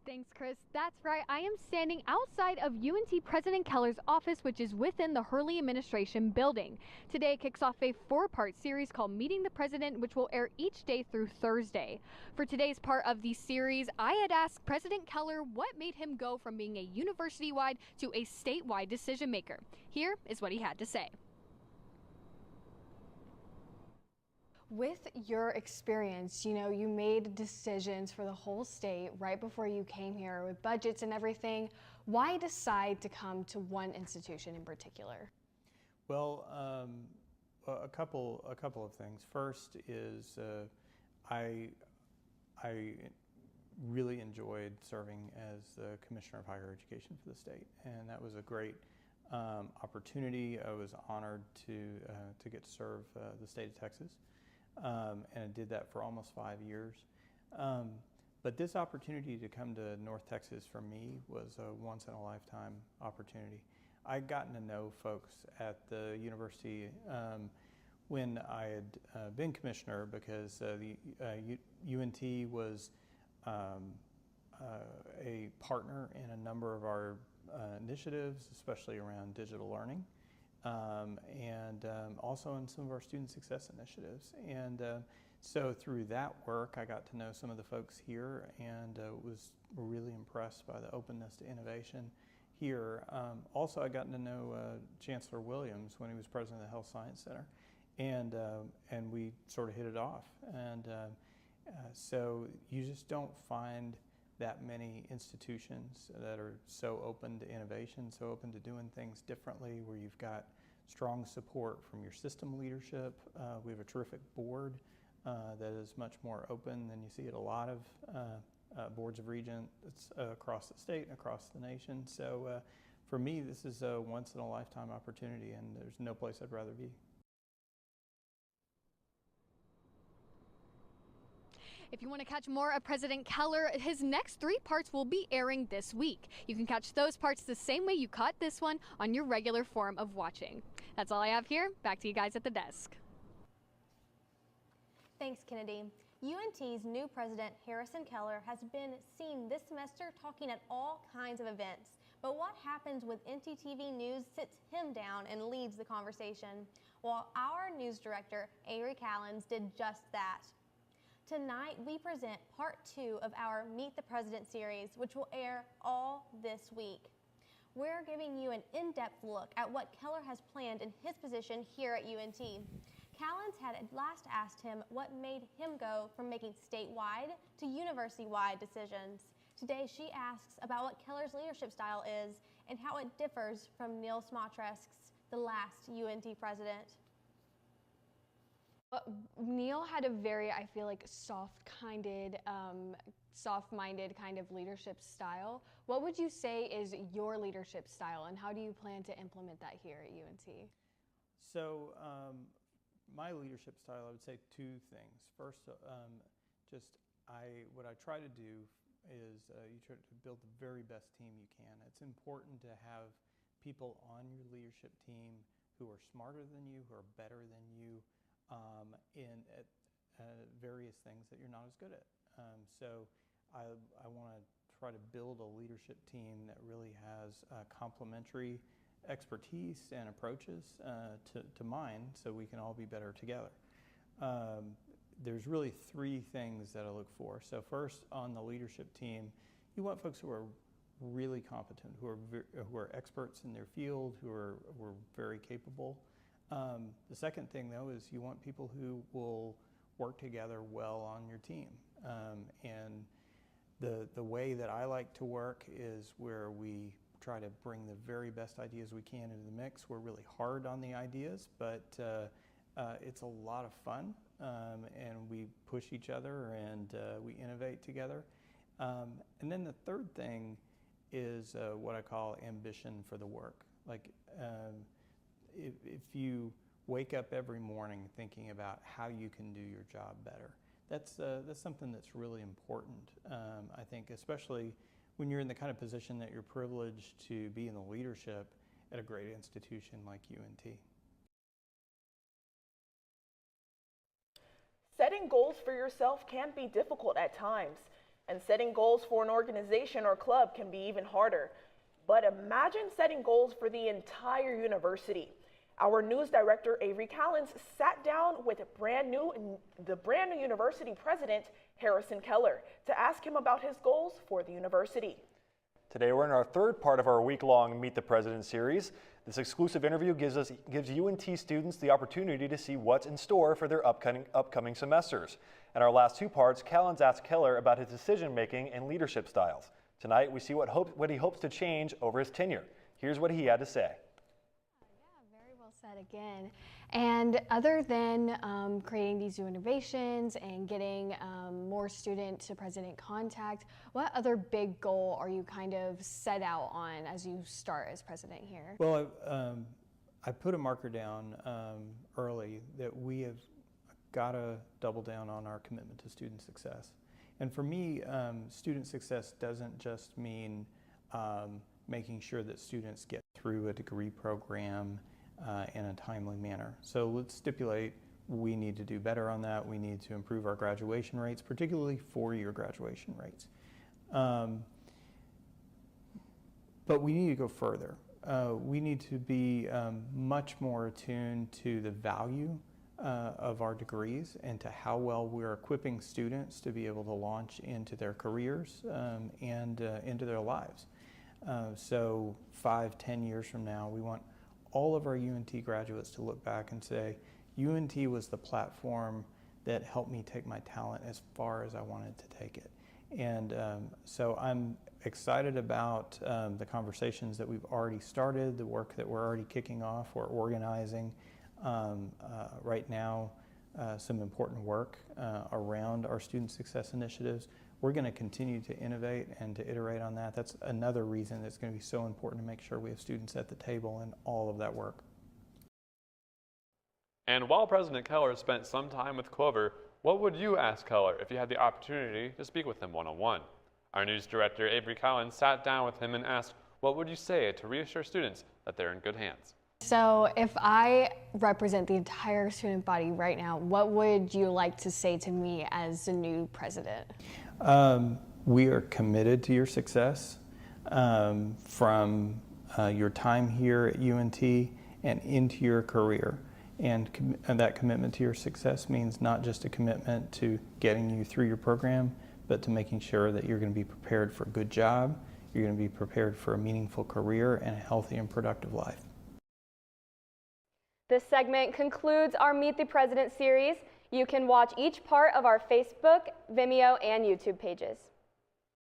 Thanks, Chris. That's right. I am standing outside of UNT President Keller's office, which is within the Hurley Administration building. Today kicks off a four-part series called Meeting the President, which will air each day through Thursday. For today's part of the series, I had asked President Keller what made him go from being a university-wide to a statewide decision maker. Here is what he had to say. With your experience, you made decisions for the whole state right before you came here with budgets and everything. Why decide to come to one institution in particular? Well, a couple of things. First is I really enjoyed serving as the Commissioner of Higher Education for the state, and that was a great opportunity. I was honored to get to serve the state of Texas. And I did that for almost 5 years. But this opportunity to come to North Texas for me was a once-in-a-lifetime opportunity. I'd gotten to know folks at the university when I had been commissioner, because the UNT was a partner in a number of our initiatives, especially around digital learning. And also in some of our student success initiatives. And so through that work, I got to know some of the folks here and was really impressed by the openness to innovation here. Also, I got to know Chancellor Williams when he was president of the Health Science Center, and we sort of hit it off. And so you just don't find that many institutions that are so open to innovation, so open to doing things differently, where you've got strong support from your system leadership. We have a terrific board that is much more open than you see at a lot of boards of regents across the state and across the nation. So for me, this is a once-in-a-lifetime opportunity, and there's no place I'd rather be. If you want to catch more of President Keller, his next 3 parts will be airing this week. You can catch those parts the same way you caught this one on your regular form of watching. That's all I have here. Back to you guys at the desk. Thanks, Kennedy. UNT's new president, Harrison Keller, has been seen this semester talking at all kinds of events. But what happens when NTTV News sits him down and leads the conversation? Well, our news director, Ari Callens, did just that. Tonight, we present part 2 of our Meet the President series, which will air all this week. We're giving you an in-depth look at what Keller has planned in his position here at UNT. Callens had last asked him what made him go from making statewide to university-wide decisions. Today, she asks about what Keller's leadership style is and how it differs from Neil Smotresk's, the last UNT president. Neil had a very, I feel like, soft-minded kind of leadership style. What would you say is your leadership style, and how do you plan to implement that here at UNT? So my leadership style, I would say 2 things. First, what I try to do is you try to build the very best team you can. It's important to have people on your leadership team who are smarter than you, who are better than you, in various things that you're not as good at. So I want to try to build a leadership team that really has complementary expertise and approaches to mine, so we can all be better together. There's really 3 things that I look for. So first, on the leadership team, you want folks who are really competent, who are experts in their field, who are very capable. The second thing, though, is you want people who will work together well on your team. And the way that I like to work is where we try to bring the very best ideas we can into the mix. We're really hard on the ideas, but it's a lot of fun, and we push each other, and we innovate together. And then the third thing is what I call ambition for the work. Like, if you wake up every morning thinking about how you can do your job better, that's something that's really important. I think, especially when you're in the kind of position that you're privileged to be in the leadership at a great institution like UNT. Setting goals for yourself can be difficult at times. And setting goals for an organization or club can be even harder. But imagine setting goals for the entire university. Our news director, Avery Callens, sat down with the brand new university president, Harrison Keller, to ask him about his goals for the university. Today we're in our third part of our week-long Meet the President series. This exclusive interview gives UNT students the opportunity to see what's in store for their upcoming semesters. In our last two parts, Callens asked Keller about his decision-making and leadership styles. Tonight we see what he hopes to change over his tenure. Here's what he had to say. Yeah, very well said again. And other than creating these new innovations and getting more student-to-president contact, what other big goal are you kind of set out on as you start as president here? Well, I put a marker down early that we have got to double down on our commitment to student success. And for me, student success doesn't just mean making sure that students get through a degree program in a timely manner. So let's stipulate we need to do better on that. We need to improve our graduation rates, particularly four-year graduation rates. But we need to go further. We need to be much more attuned to the value of our degrees and to how well we're equipping students to be able to launch into their careers and into their lives. So 5-10 years from now, we want all of our UNT graduates to look back and say, UNT was the platform that helped me take my talent as far as I wanted to take it. And so I'm excited about the conversations that we've already started, the work that we're already kicking off. We're organizing right now some important work around our student success initiatives. We're going to continue to innovate and to iterate on that. That's another reason it's going to be so important to make sure we have students at the table in all of that work. And while President Keller spent some time with Clover, what would you ask Keller if you had the opportunity to speak with him one-on-one? Our news director, Avery Callens, sat down with him and asked, what would you say to reassure students that they're in good hands? So if I represent the entire student body right now, what would you like to say to me as the new president? We are committed to your success from your time here at UNT and into your career. And that commitment to your success means not just a commitment to getting you through your program, but to making sure that you're going to be prepared for a good job, you're going to be prepared for a meaningful career and a healthy and productive life. This segment concludes our Meet the President series. You can watch each part of our Facebook, Vimeo, and YouTube pages.